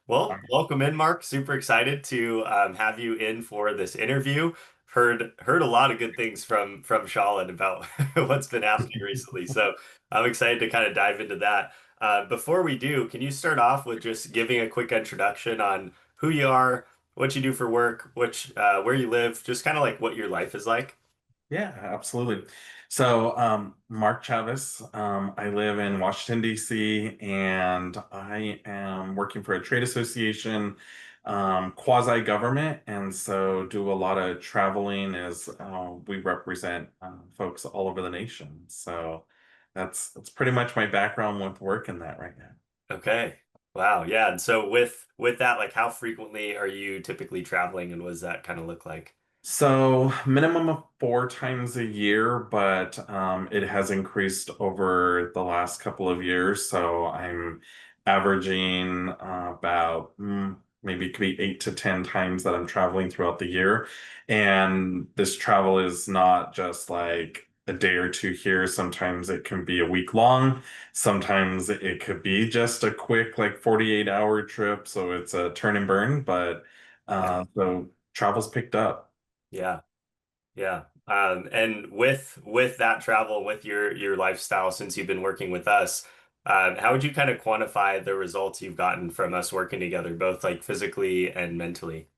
Well, welcome in, Mark. Super excited to have you in for this interview. Heard a lot of good things from Shalin about what's been happening recently. So I'm excited to kind of dive into that. Before we do, can you start off with just giving a quick introduction on who you are, what you do for work, where you live, just kind of like what your life is like? Yeah, absolutely. Mark Chavez, I live in Washington, D.C., and I am working for a trade association, quasi-government, and so do a lot of traveling as we represent folks all over the nation. So that's pretty much my background with work in that right now. Okay. Wow. Yeah. And so with that, like how frequently are you typically traveling and what does that kind of look like? So minimum of 4 times a year, but it has increased over the last couple of years. So I'm averaging about maybe it could be 8 to 10 times that I'm traveling throughout the year. And this travel is not just like a day or two here. Sometimes it can be a week long. Sometimes it could be just a quick like 48-hour trip. So it's a turn and burn, but Yeah. so travel's picked up. Yeah. Yeah. And with that travel, with your lifestyle since you've been working with us, how would you kind of quantify the results you've gotten from us working together, both like physically and mentally?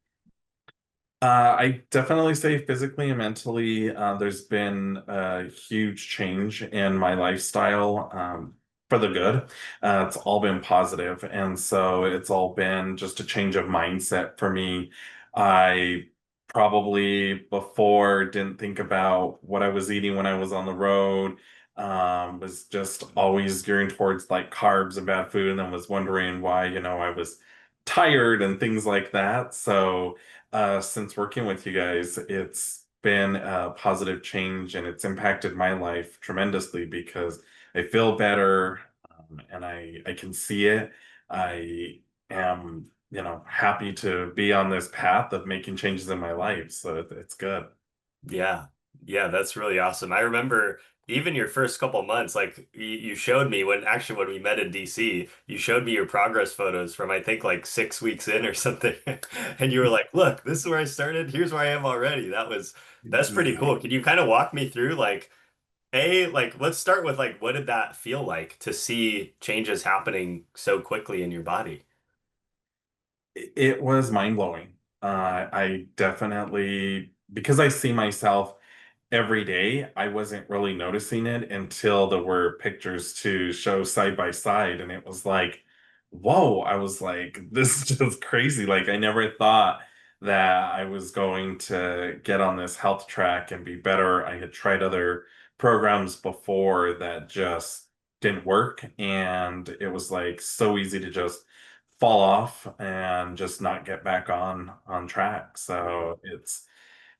I definitely say physically and mentally, there's been a huge change in my lifestyle, for the good. It's all been positive, and so it's all been just a change of mindset for me. I probably before didn't think about what I was eating when I was on the road, was just always gearing towards like carbs and bad food, and then was wondering why, I was tired and things like that. So since working with you guys, it's been a positive change and it's impacted my life tremendously because I feel better, and I can see it. I am, happy to be on this path of making changes in my life. So it's good. Yeah. Yeah, that's really awesome. I remember even your first couple months, like you showed me when we met in DC, you showed me your progress photos from I think like 6 weeks in or something. And you were like, look, this is where I started. Here's where I am already. That's pretty cool. Can you kind of walk me through like let's start with like what did that feel like to see changes happening so quickly in your body? It was mind blowing. I definitely, because I see myself every day, I wasn't really noticing it until there were pictures to show side by side. And it was like, whoa, I was like, this is just crazy. Like, I never thought that I was going to get on this health track and be better. I had tried other programs before that just didn't work. And it was like so easy to just fall off and just not get back on track. So it's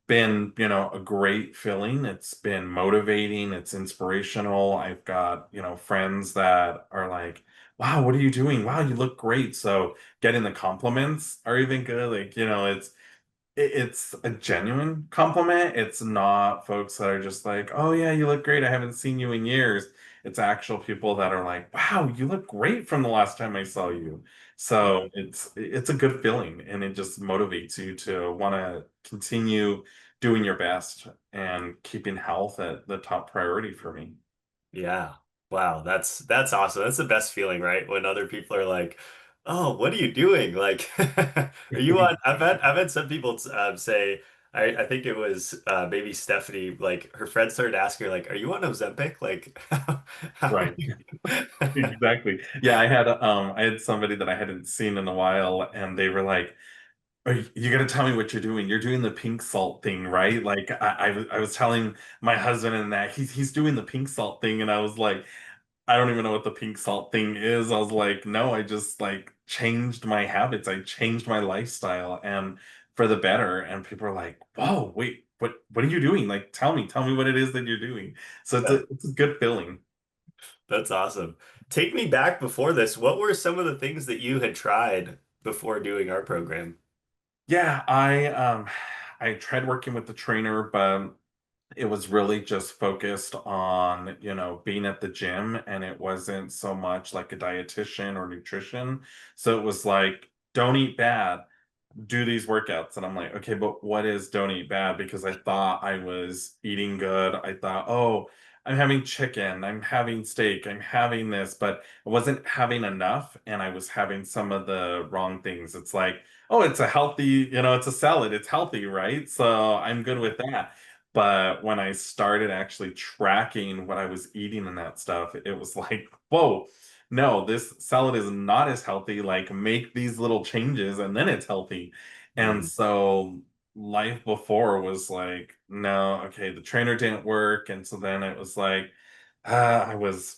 been, a great feeling. It's been motivating, it's inspirational. I've got, friends that are like, wow, what are you doing? Wow, you look great. So getting the compliments are even good. Like, it's a genuine compliment. It's not folks that are just like, oh yeah, you look great. I haven't seen you in years. It's actual people that are like, wow, you look great from the last time I saw you. So it's a good feeling and it just motivates you to want to continue doing your best and keeping health at the top priority for me. Yeah. Wow, that's awesome. That's the best feeling, right? When other people are like, "Oh, what are you doing?" Like, are you on? I've had some people say, I think it was maybe Stephanie, like her friend started asking her, like, "Are you on Ozempic?" Like, how are Right. you? Exactly. Yeah, I had somebody that I hadn't seen in a while and they were like, you gotta tell me what you're doing. You're doing the pink salt thing, right? Like I was telling my husband and that he's doing the pink salt thing, and I was like, I don't even know what the pink salt thing is. I was like, no, I just like changed my habits. I changed my lifestyle and for the better. And people are like, whoa, wait, what are you doing? Like, tell me what it is that you're doing. So it's a good feeling. That's awesome. Take me back before this. What were some of the things that you had tried before doing our program? Yeah, I tried working with the trainer, but it was really just focused on, being at the gym and it wasn't so much like a dietitian or nutrition. So it was like don't eat bad, do these workouts. And I'm like, okay, but what is don't eat bad? Because I thought I was eating good. I thought, oh, I'm having chicken, I'm having steak, I'm having this, but I wasn't having enough and I was having some of the wrong things. It's like, oh, it's a healthy, it's a salad, it's healthy, right? So I'm good with that. But when I started actually tracking what I was eating and that stuff, it was like, whoa, no, this salad is not as healthy. Like, make these little changes and then it's healthy. And Mm, so life before was like, no, okay, the trainer didn't work. And so then it was like, I was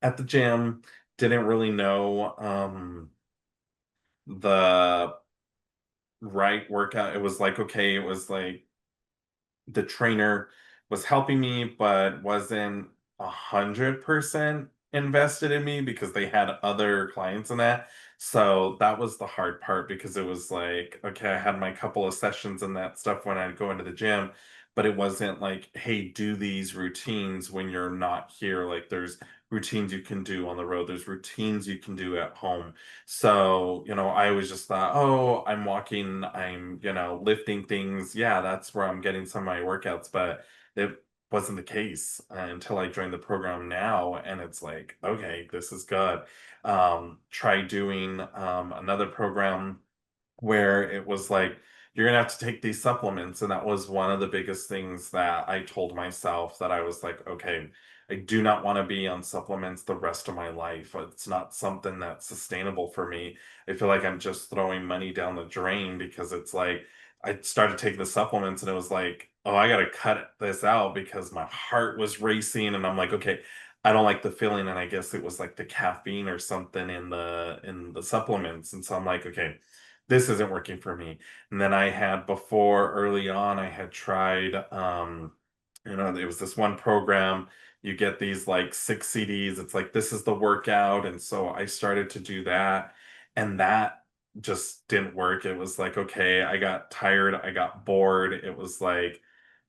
at the gym, didn't really know the right workout. It was like, okay, it was like the trainer was helping me, but wasn't 100% invested in me because they had other clients in that. So that was the hard part because it was like, okay, I had my couple of sessions and that stuff when I'd go into the gym, but it wasn't like, hey, do these routines when you're not here. Like, there's routines you can do on the road, there's routines you can do at home. So, I always just thought, oh, I'm walking, I'm, lifting things. Yeah, that's where I'm getting some of my workouts. But it wasn't the case until I joined the program now. And it's like, okay, this is good. Try doing another program where it was like, you're gonna have to take these supplements. And that was one of the biggest things that I told myself, that I was like, okay, I do not want to be on supplements the rest of my life. It's not something that's sustainable for me. I feel like I'm just throwing money down the drain because it's like I started taking the supplements and it was like, oh, I gotta cut this out because my heart was racing and I'm like, okay, I don't like the feeling. And I guess it was like the caffeine or something in the supplements. And so I'm like, okay, this isn't working for me. And then I had before, early on, I had tried there was this one program, you get these like 6 CDs, it's like this is the workout. And so I started to do that, and that just didn't work. It was like, okay, I got tired, I got bored. It was like,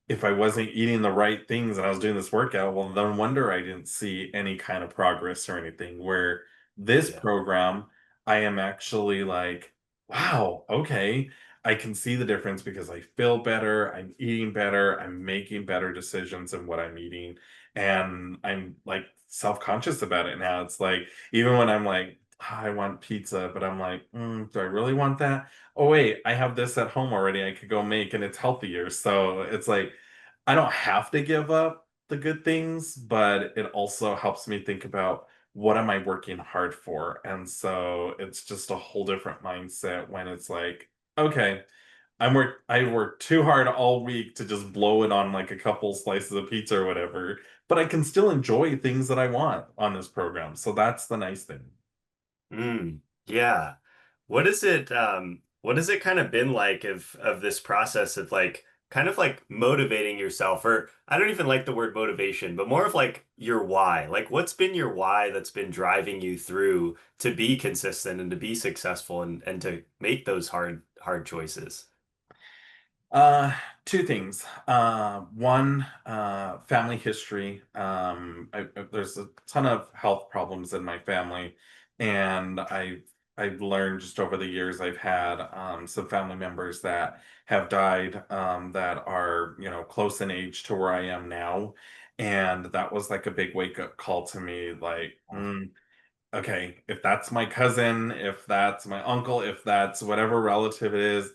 if I wasn't eating the right things and I was doing this workout, well, no wonder I didn't see any kind of progress or anything. Where this yeah. program, I am actually like, wow, okay, I can see the difference because I feel better, I'm eating better, I'm making better decisions in what I'm eating, and I'm like self-conscious about it now. It's like, even when I'm like, "Ah, I want pizza," but I'm like, do I really want that? Oh wait, I have this at home already. I could go make and it's healthier. So it's like I don't have to give up the good things, but it also helps me think about what am I working hard for? And so it's just a whole different mindset when it's like, okay, I worked too hard all week to just blow it on like a couple slices of pizza or whatever, but I can still enjoy things that I want on this program. So that's the nice thing. Mm, yeah. What has it kind of been like of this process of like kind of like motivating yourself, or I don't even like the word motivation, but more of like your why. Like what's been your why that's been driving you through to be consistent and to be successful and to make those hard choices? Uh, Two things. One, family history. There's a ton of health problems in my family, and I've learned just over the years I've had some family members that have died, that are close in age to where I am now, and that was like a big wake up call to me. Like, okay, if that's my cousin, if that's my uncle, if that's whatever relative it is,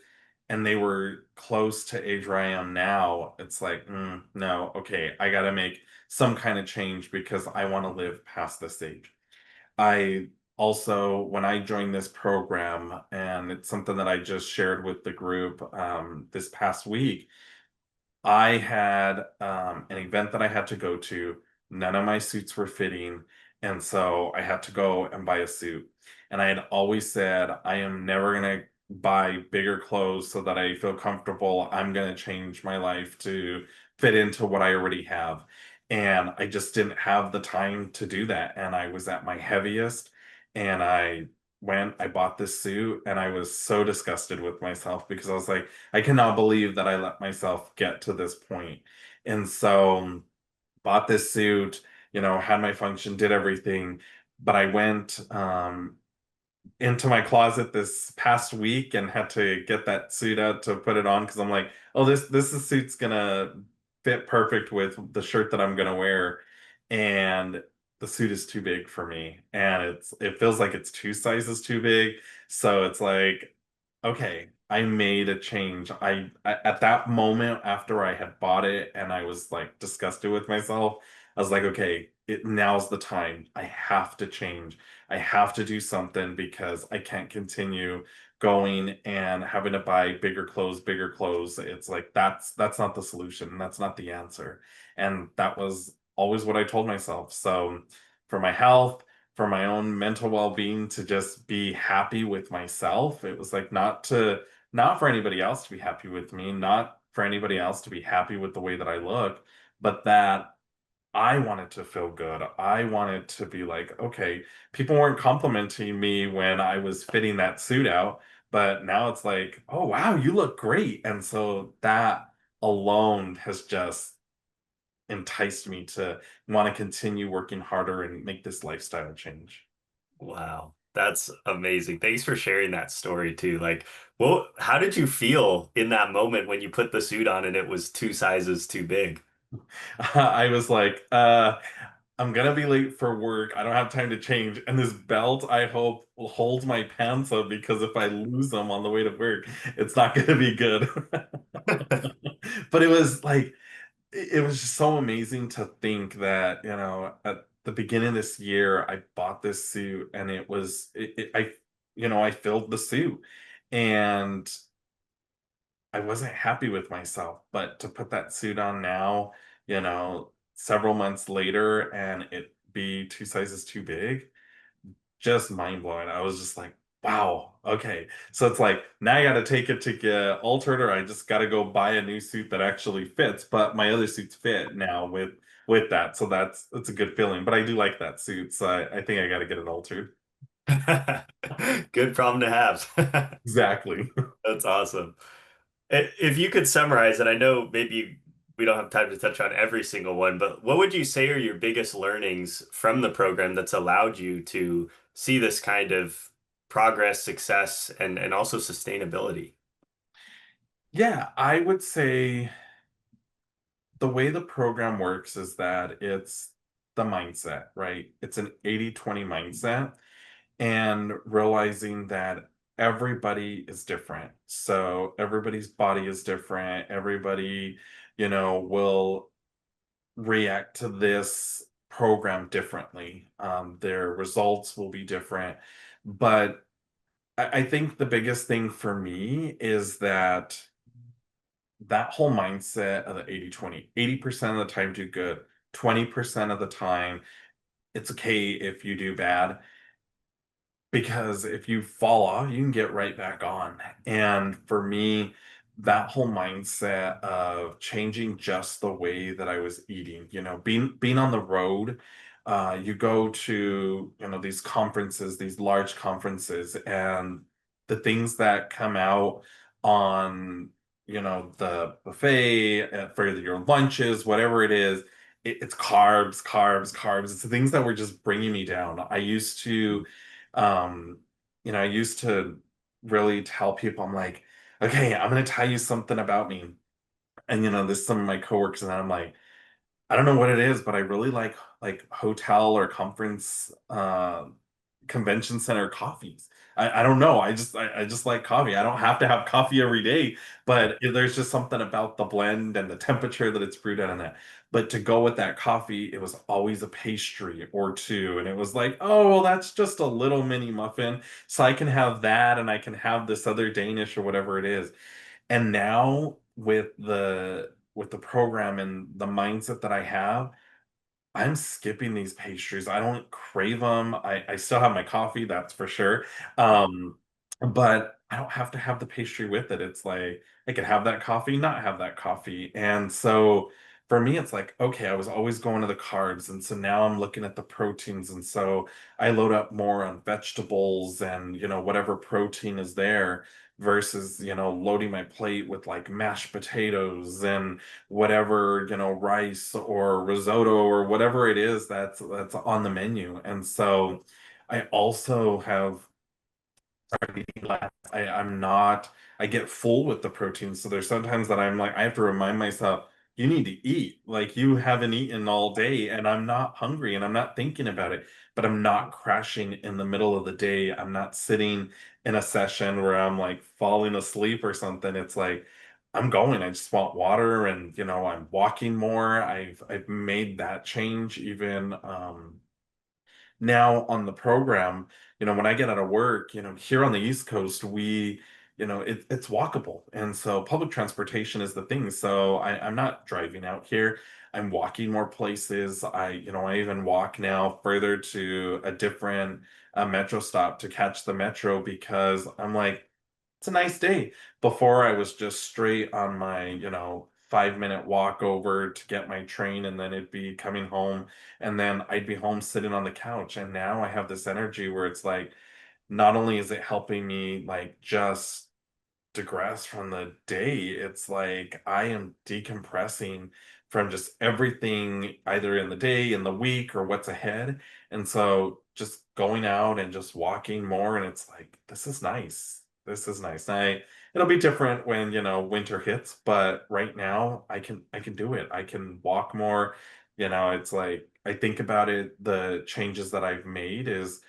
and they were close to age where I am now, it's like, no, okay, I got to make some kind of change because I want to live past this age. I also, when I joined this program, and it's something that I just shared with the group this past week, I had an event that I had to go to. None of my suits were fitting. And so I had to go and buy a suit. And I had always said, I am never going to buy bigger clothes so that I feel comfortable. I'm going to change my life to fit into what I already have. And I just didn't have the time to do that. And I was at my heaviest. And I bought this suit, and I was so disgusted with myself because I was like, I cannot believe that I let myself get to this point. And so bought this suit, had my function, did everything, but I went into my closet this past week and had to get that suit out to put it on because I'm like, oh, this suit's gonna fit perfect with the shirt that I'm gonna wear. And the suit is too big for me. And it feels like it's two sizes too big. So it's like, okay, I made a change. I at that moment after I had bought it and I was like disgusted with myself, I was like, okay, now's the time. I have to change. I have to do something because I can't continue going and having to buy bigger clothes, bigger clothes. It's like that's not the solution. That's not the answer. And that was always what I told myself. So for my health, for my own mental well-being, to just be happy with myself, it was like not for anybody else to be happy with me, not for anybody else to be happy with the way that I look, but that I wanted to feel good. I wanted to be like, okay, people weren't complimenting me when I was fitting that suit out, but now it's like, oh, wow, you look great. And so that alone has just enticed me to want to continue working harder and make this lifestyle change. Wow. That's amazing. Thanks for sharing that story too. Like, well, how did you feel in that moment when you put the suit on and it was two sizes too big? I was like, I'm gonna be late for work. I don't have time to change. And this belt, I hope, will hold my pants up because if I lose them on the way to work, it's not gonna be good. But it was like, it was just so amazing to think that, at the beginning of this year, I bought this suit and I filled the suit and I wasn't happy with myself, but to put that suit on now, several months later and it be two sizes too big, just mind blowing. I was just like, wow, okay. So it's like now I got to take it to get altered, or I just got to go buy a new suit that actually fits. But my other suits fit now with that, so that's a good feeling. But I do like that suit, so I think I got to get it altered. Good problem to have. Exactly. That's awesome. If you could summarize, and I know maybe we don't have time to touch on every single one, but what would you say are your biggest learnings from the program that's allowed you to see this kind of progress, success, and also sustainability? Yeah, I would say the way the program works is that it's the mindset, right? It's an 80-20 mindset and realizing that everybody is different. So everybody's body is different. Everybody, will react to this program differently. Their results will be different. But I think the biggest thing for me is that whole mindset of the 80-20, 80% of the time do good, 20% of the time it's okay if you do bad. Because if you fall off, you can get right back on. And for me, that whole mindset of changing just the way that I was eating, being on the road, you go to, these conferences, these large conferences, and the things that come out on, the buffet for your lunches, whatever it is, it's carbs, carbs, carbs. It's the things that were just bringing me down. Um, I used to really tell people, I'm like, okay, I'm gonna tell you something about me. And there's some of my coworkers, and I'm like, I don't know what it is, but I really like hotel or conference convention center coffees. I don't know. I just like coffee. I don't have to have coffee every day, but there's just something about the blend and the temperature that it's brewed at and that. But to go with that coffee, it was always a pastry or two. And it was like, oh, well, that's just a little mini muffin. So I can have that and I can have this other Danish or whatever it is. And now with the program and the mindset that I have, I'm skipping these pastries. I don't crave them. I still have my coffee, that's for sure. But I don't have to have the pastry with it. It's like I could have that coffee, not have that coffee. And so for me, it's like, okay, I was always going to the carbs. And so now I'm looking at the proteins. And so I load up more on vegetables and, whatever protein is there versus, loading my plate with like mashed potatoes and whatever, rice or risotto or whatever it is that's on the menu. And so I also have start eating less. I'm not, I get full with the protein. So there's sometimes that I'm like, I have to remind myself, you need to eat. Like you haven't eaten all day and I'm not hungry and I'm not thinking about it, but I'm not crashing in the middle of the day. I'm not sitting in a session where I'm like falling asleep or something. It's like, I'm going. I just want water and I'm walking more. I've made that change even now on the program, when I get out of work, here on the East Coast, it's walkable. And so public transportation is the thing. So I'm not driving out here. I'm walking more places. I even walk now further to a different metro stop to catch the metro because I'm like, it's a nice day. Before I was just straight on my, 5-minute walk over to get my train, and then it'd be coming home, and then I'd be home sitting on the couch. And now I have this energy where it's like, not only is it helping me like just digress from the day, it's like I am decompressing from just everything either in the day, in the week, or what's ahead. And so just going out and just walking more, and it's like, this is nice. This is nice. It'll be different when, winter hits, but right now I can do it. I can walk more. It's like I think about it, the changes that I've made is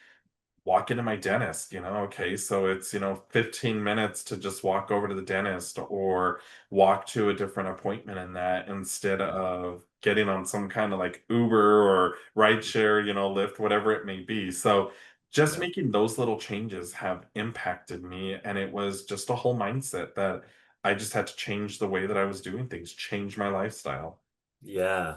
walk into my dentist, okay, so it's 15 minutes to just walk over to the dentist or walk to a different appointment in that instead of getting on some kind of like Uber or rideshare, Lyft, whatever it may be. So just Yeah. making those little changes have impacted me, and it was just a whole mindset that I just had to change the way that I was doing things, change my lifestyle. Yeah.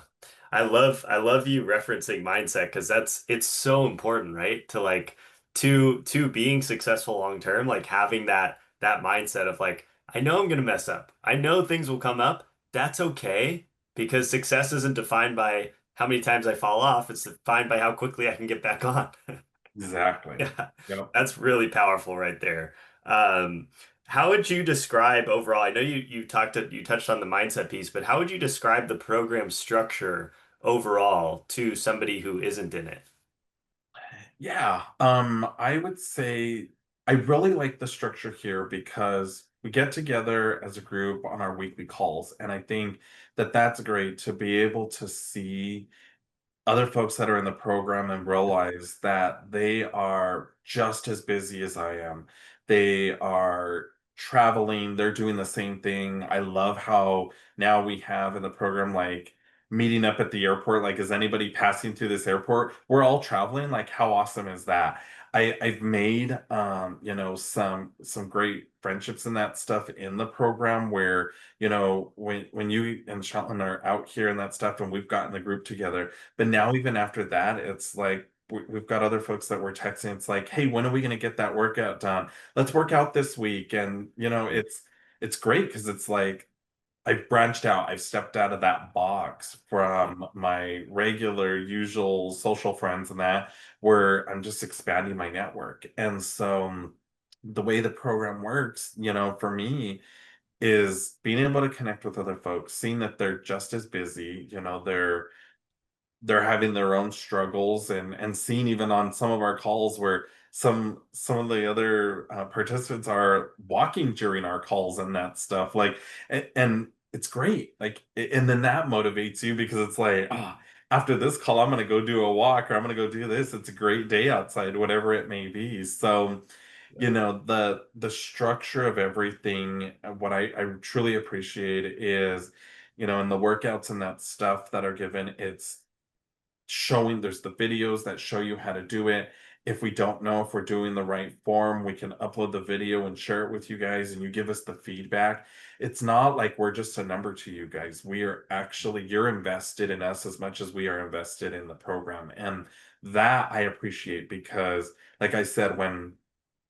I love you referencing mindset because it's so important, right? To like to being successful long term, like having that mindset of like, I know I'm gonna mess up. I know things will come up. That's okay because success isn't defined by how many times I fall off. It's defined by how quickly I can get back on. Exactly. Yeah, Yep. that's really powerful right there. Um, how would you describe overall? I know you touched on the mindset piece, but how would you describe the program structure overall to somebody who isn't in it? Yeah, I would say I really like the structure here because we get together as a group on our weekly calls, and I think that that's great to be able to see other folks that are in the program and realize that they are just as busy as I am. They are traveling, they're doing the same thing. I love how now we have in the program like meeting up at the airport. Like, is anybody passing through this airport? We're all traveling. Like, how awesome is that? I've made some great friendships and that stuff in the program where, when you and Shetland are out here and that stuff, and we've gotten the group together, but now, even after that, it's like we've got other folks that we're texting. It's like, hey, when are we going to get that workout done? Let's work out this week. And it's great because it's like I've branched out. I've stepped out of that box from my regular, usual social friends and that, where I'm just expanding my network. And so the way the program works, for me, is being able to connect with other folks, seeing that they're just as busy, they're having their own struggles, and seeing even on some of our calls where some of the other participants are walking during our calls and that stuff like, and it's great, like, and then that motivates you because it's like, after this call I'm going to go do a walk, or I'm going to go do this. It's a great day outside, whatever it may be. So the structure of everything, what I truly appreciate is, in the workouts and that stuff that are given, it's showing, there's the videos that show you how to do it. If we don't know if we're doing the right form, we can upload the video and share it with you guys, and you give us the feedback. It's not like we're just a number to you guys. We are actually, you're invested in us as much as we are invested in the program. And that I appreciate because, like I said, when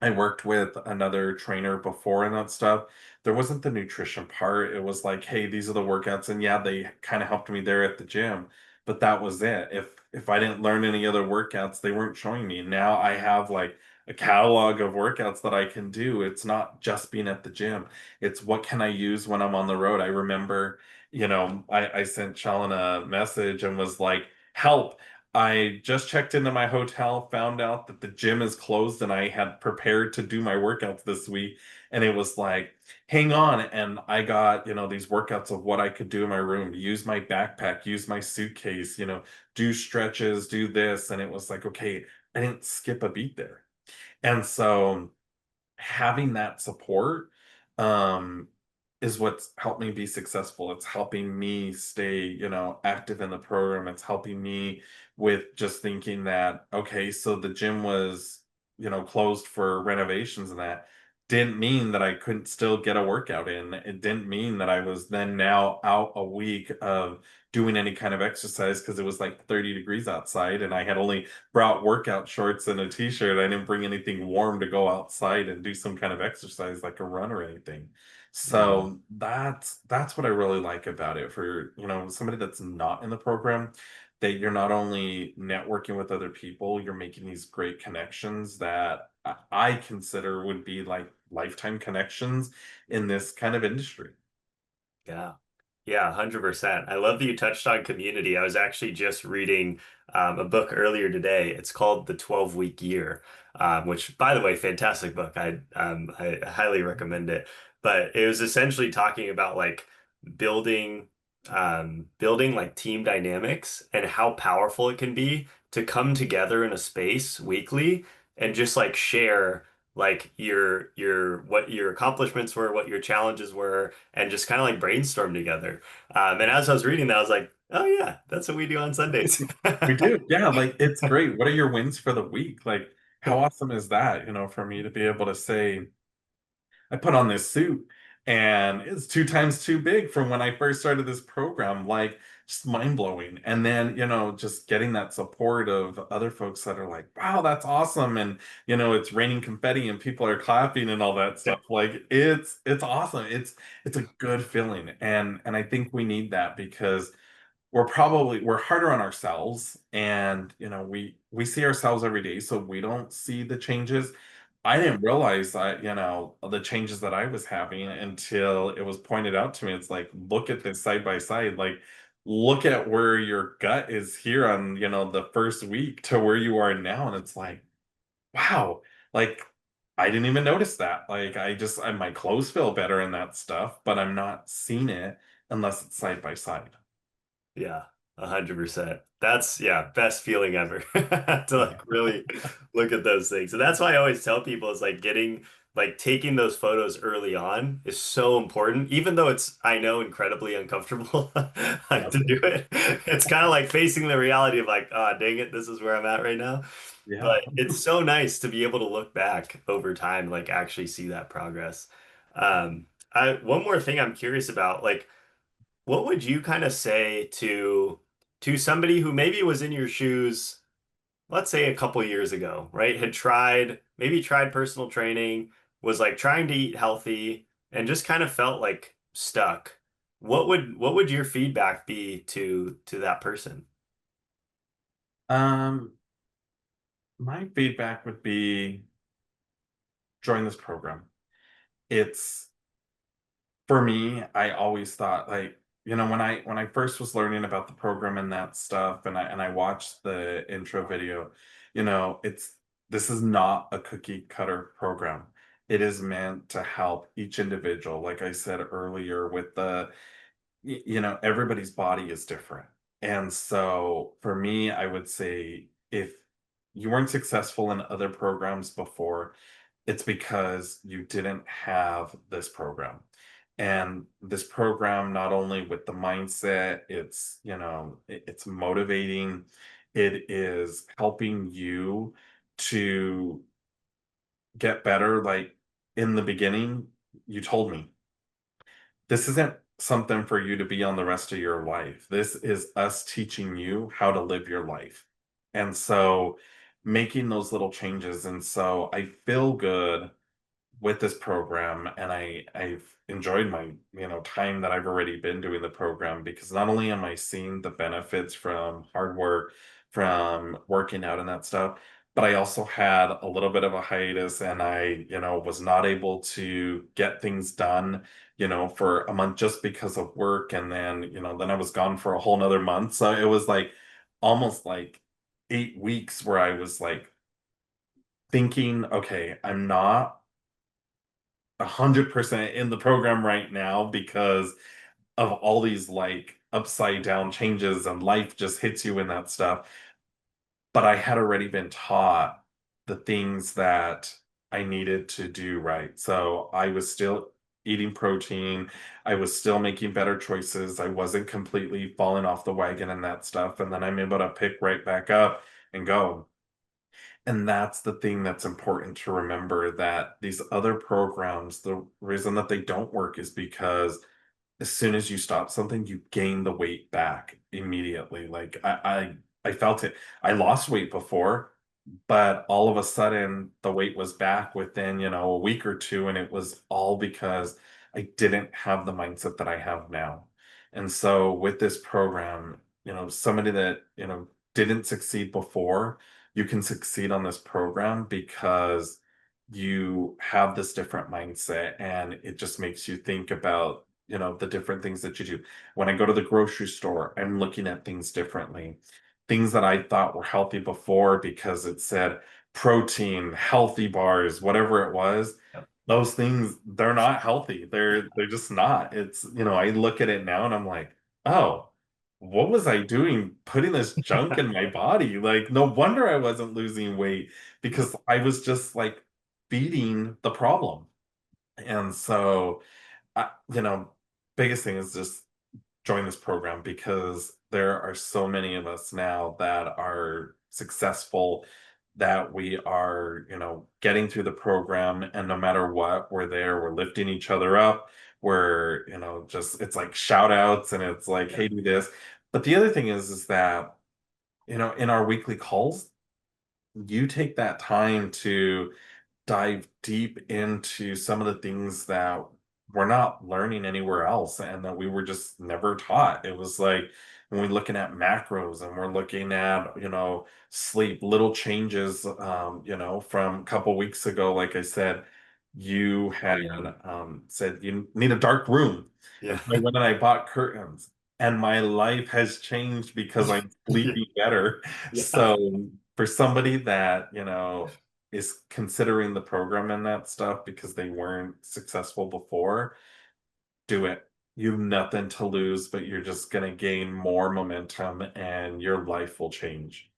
I worked with another trainer before and that stuff, there wasn't the nutrition part. It was like, hey, these are the workouts. And yeah, they kind of helped me there at the gym, but that was it. If I didn't learn any other workouts, they weren't showing me. Now I have like a catalog of workouts that I can do. It's not just being at the gym. It's what can I use when I'm on the road. I remember, I sent Shalin a message and was like, help. I just checked into my hotel, found out that the gym is closed, and I had prepared to do my workouts this week. And it was like, hang on. And I got, these workouts of what I could do in my room, use my backpack, use my suitcase, do stretches, do this. And it was like, okay, I didn't skip a beat there. And so having that support um is what's helped me be successful. It's helping me stay, active in the program. It's helping me with just thinking that, okay, so the gym was, closed for renovations, and that didn't mean that I couldn't still get a workout in. It didn't mean that I was then now out a week of doing any kind of exercise because it was like 30 degrees outside and I had only brought workout shorts and a t-shirt. I didn't bring anything warm to go outside and do some kind of exercise like a run or anything. Mhm. So that's what I really like about it for, somebody that's not in the program, that you're not only networking with other people, you're making these great connections that I consider would be like lifetime connections in this kind of industry. Yeah. Yeah, 100%. I love that you touched on community. I was actually just reading a book earlier today. It's called The 12-Week Year, which, by the way, fantastic book. I highly recommend it. But it was essentially talking about like building building like team dynamics and how powerful it can be to come together in a space weekly and just like share like your what your accomplishments were, what your challenges were, and just kind of like brainstorm together. And as I was reading that, I was like, oh yeah, that's what we do on Sundays. We do. Yeah, like it's great. What are your wins for the week? Like, how awesome is that, for me to be able to say, I put on this suit and it's two times too big from when I first started this program, like just mind blowing. And then, just getting that support of other folks that are like, wow, that's awesome. And, it's raining confetti and people are clapping and all that Yeah. stuff. Like it's awesome. It's a good feeling. And I think we need that because we're harder on ourselves, and we see ourselves every day, so we don't see the changes. I didn't realize that, the changes that I was having until it was pointed out to me. It's like, look at this side by side. Like, look at where your gut is here on, the first week to where you are now. And it's like, wow, like I didn't even notice that. Like my clothes feel better and that stuff, but I'm not seeing it unless it's side by side. Yeah, 100%. That's yeah, best feeling ever to Yeah. like really look at those things. And that's why I always tell people is like getting like taking those photos early on is so important, even though it's I know incredibly uncomfortable like Yep. to do it. It's kind of like facing the reality of like, ah, dang it, this is where I'm at right now. Yeah. But it's so nice to be able to look back over time, like actually see that progress. One more thing I'm curious about, like what would you kind of say to somebody who maybe was in your shoes, let's say a couple years ago, right? Had tried, maybe tried personal training, was like trying to eat healthy and just kind of felt like stuck. What would your feedback be to that person? Um, my feedback would be join this program. It's for me, I always thought like, when I first was learning about the program and that stuff, and I watched the intro video, it's this is not a cookie cutter program. It is meant to help each individual, like I said earlier, with everybody's body is different. And so for me, I would say if you weren't successful in other programs before, it's because you didn't have this program. And this program, not only with the mindset, it's motivating, it is helping you to get better. Like in the beginning, you told me this isn't something for you to be on the rest of your life. This is us teaching you how to live your life. And so making those little changes. And so I feel good with this program, and I've enjoyed my time that I've already been doing the program, because not only am I seeing the benefits from hard work, from working out and that stuff, but I also had a little bit of a hiatus, and I was not able to get things done for a month just because of work. And then then I was gone for a whole nother month, so it was like almost like 8 weeks where I was like thinking, okay, I'm not 100% in the program right now because of all these like upside down changes and life just hits you in that stuff. But I had already been taught the things that I needed to do right. So I was still eating protein. I was still making better choices. I wasn't completely falling off the wagon and that stuff. And then I'm able to pick right back up and go. And that's the thing that's important to remember, that these other programs, the reason that they don't work is because as soon as you stop something, you gain the weight back immediately. Like I felt it. I lost weight before, but all of a sudden the weight was back within, a week or two, and it was all because I didn't have the mindset that I have now. And so with this program, somebody that, didn't succeed before, you can succeed on this program because you have this different mindset, and it just makes you think about the different things that you do. When I go to the grocery store, I'm looking at things differently. Things that I thought were healthy before because it said protein, healthy bars, whatever it was, Yep. those things, they're not healthy. They're just not. It's, I look at it now and I'm like, oh, what was I doing putting this junk in my body? Like, no wonder I wasn't losing weight, because I was just like feeding the problem. And so I, biggest thing is just join this program, because there are so many of us now that are successful, that we are, getting through the program, and no matter what, we're there, we're lifting each other up. We're, just, it's like shout outs, and it's like, Yep. hey, do this. But the other thing is that, in our weekly calls, you take that time to dive deep into some of the things that we're not learning anywhere else, and that we were just never taught. It was like when we're looking at macros, and we're looking at, sleep, little changes, from a couple weeks ago, like I said, you had said you need a dark room. And Yeah. so I went and I bought curtains, and my life has changed because I'm Yeah. sleeping better. Yeah. So for somebody that, is considering the program and that stuff because they weren't successful before, do it. You have nothing to lose, but you're just going to gain more momentum, and your life will change.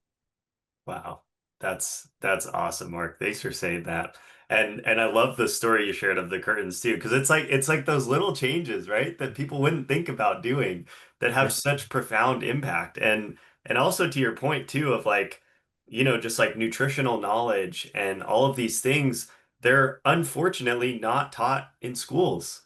Wow. That's awesome, Mark. Thanks for saying that. And I love the story you shared of the curtains too, because it's like those little changes, right? That people wouldn't think about doing that have Yeah. such profound impact. And also to your point too of like, just like nutritional knowledge and all of these things, they're unfortunately not taught in schools.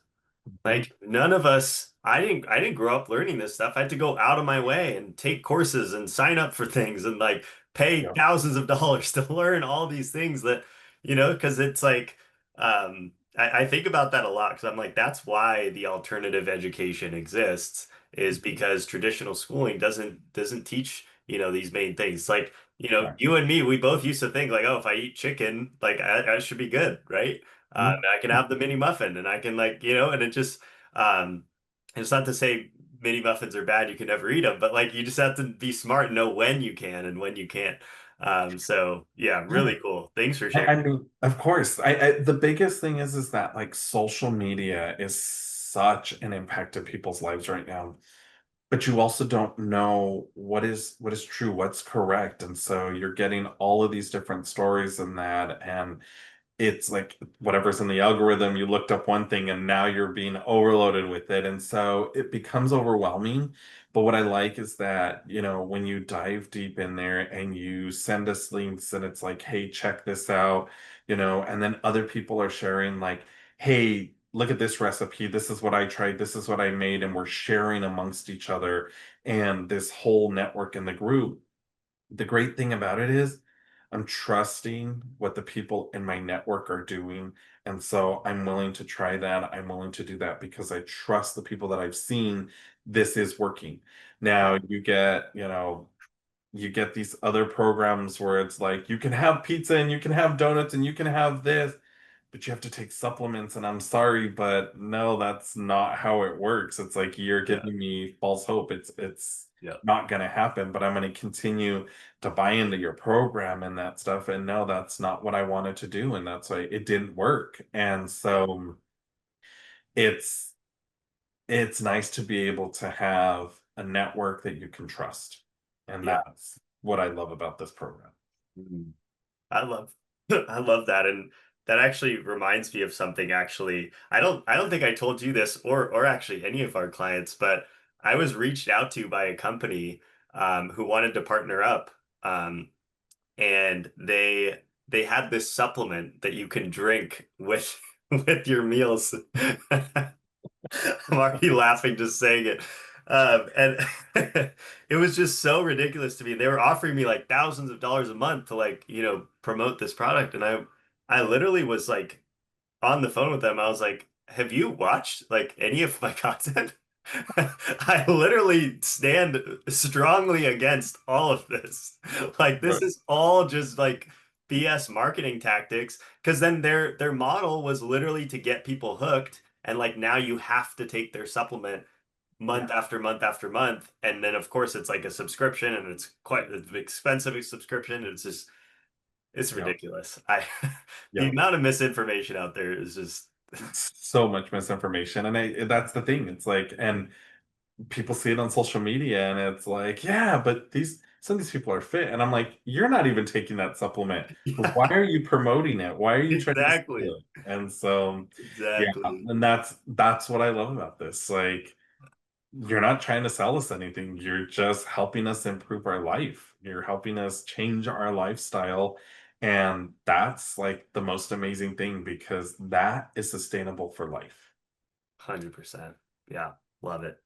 Mhm. Like none of us, I didn't grow up learning this stuff. I had to go out of my way and take courses and sign up for things and like pay Yeah. thousands of dollars to learn all these things that, because it's like I think about that a lot because I'm like, that's why the alternative education exists, is because traditional schooling doesn't teach, these main things. Like, Right. you and me, we both used to think like, oh, if I eat chicken, like I should be good, right? Mhm. I can have the mini muffin and I can like, and it just, um, it's not to say mini muffins are bad, you can never eat them, but like you just have to be smart and know when you can and when you can't. So yeah, Yeah. really cool. Thanks for I sharing. mean, of course, I the biggest thing is that like social media is such an impact to people's lives right now, but you also don't know what is true, what's correct, and so you're getting all of these different stories and that, and it's like whatever's in the algorithm, you looked up one thing and now you're being overloaded with it. And so it becomes overwhelming. But what I like is that, when you dive deep in there and you send us links and it's like, hey, check this out, and then other people are sharing, like, hey, look at this recipe. This is what I tried. This is what I made. And we're sharing amongst each other and this whole network in the group. The great thing about it is I'm trusting what the people in my network are doing. And so I'm willing to try that. I'm willing to do that because I trust the people that I've seen this is working. Now you get these other programs where it's like you can have pizza and you can have donuts and you can have this. but you have to take supplements. And I'm sorry, but no, that's not how it works. It's like you're Yeah. giving me false hope. It's Yeah. not going to happen, but I'm going to continue to buy into your program and that stuff. And no, that's not what I wanted to do. And that's why it didn't work. And Yeah. so it's it's nice to be able to have a network that you can trust. And Yeah. that's what I love about this program. Mhm. I love I love that. And that actually reminds me of something actually. I don't think I told you this or actually any of our clients, but I was reached out to by a company who wanted to partner up. And they had this supplement that you can drink with with your meals. I'm already laughing just saying it. And it was just so ridiculous to me. They were offering me like thousands of dollars a month to like, promote this product. And I literally was like on the phone with them. I was like, have you watched like any of my content? I literally stand strongly against all of this. Like this Right. is all just like BS marketing tactics because then their model was literally to get people hooked and like now you have to take their supplement Yeah. month after month after month and then of course it's like a subscription and it's quite an expensive subscription. It's Yeah. ridiculous. I the Yeah. amount of misinformation out there is just So much misinformation. And that's the thing. It's like, and people see it on social media and it's like, yeah, but some of these people are fit. And I'm like, you're not even taking that supplement. Why yeah, are you promoting it? Why are you trying to exactly. sell it? And so, yeah, Exactly. and that's what I love about this. Like, you're not trying to sell us anything. You're just helping us improve our life. You're helping us change our lifestyle. And that's like the most amazing thing because that is sustainable for life. 100%. Yeah, love it.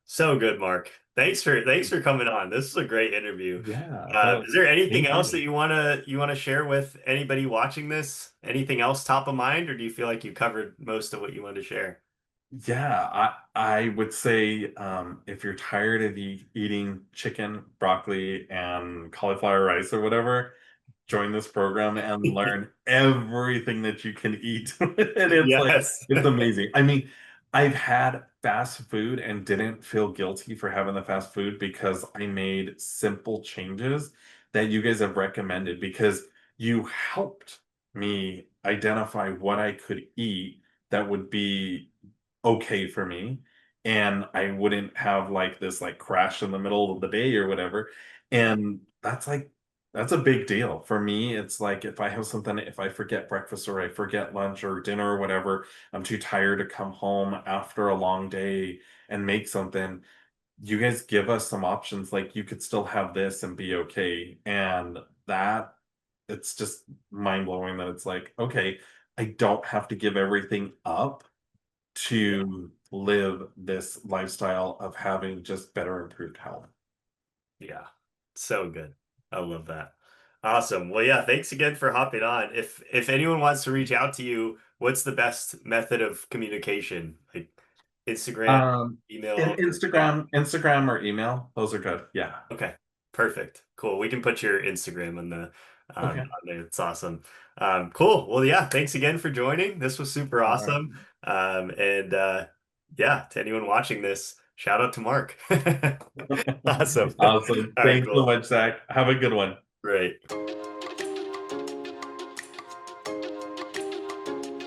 So good, Mark. Thanks for coming on. This is a great interview. Yeah. Well, Is there anything thank else that you. you wanna share with anybody watching this? Anything else top of mind, or do you feel like you covered most of what you wanted to share? Yeah, I would say if you're tired of eating chicken, broccoli, and cauliflower rice or whatever, join this program and learn everything that you can eat. And it's like Yes. it's amazing. I mean, I've had fast food and didn't feel guilty for having the fast food because I made simple changes that you guys have recommended because you helped me identify what I could eat that would be okay for me and I wouldn't have like this like crash in the middle of the day or whatever. Yeah. And that's a big deal. For me, it's like if I have something, if I forget breakfast or I forget lunch or dinner or whatever, I'm too tired to come home after a long day and make something. You guys give us some options, like you could still have this and be okay. And that it's just mind blowing that it's like, okay, I don't have to give everything up Yeah. to live this lifestyle of having just better improved health. Yeah. So good. I love that. Awesome. Well, yeah, thanks again for hopping on. If anyone wants to reach out to you, what's the best method of communication? Like Instagram, Um, email, or Instagram or email, those are good. Yeah. okay. Perfect. Cool. We can put your Instagram Okay. on there. It's awesome. Cool. Well, yeah, thanks again for joining. This was super All right. awesome. And yeah, to anyone watching this, shout out to Mark. Awesome. All Awesome. right, Thanks so cool. much, Zach. Have a good one. Great.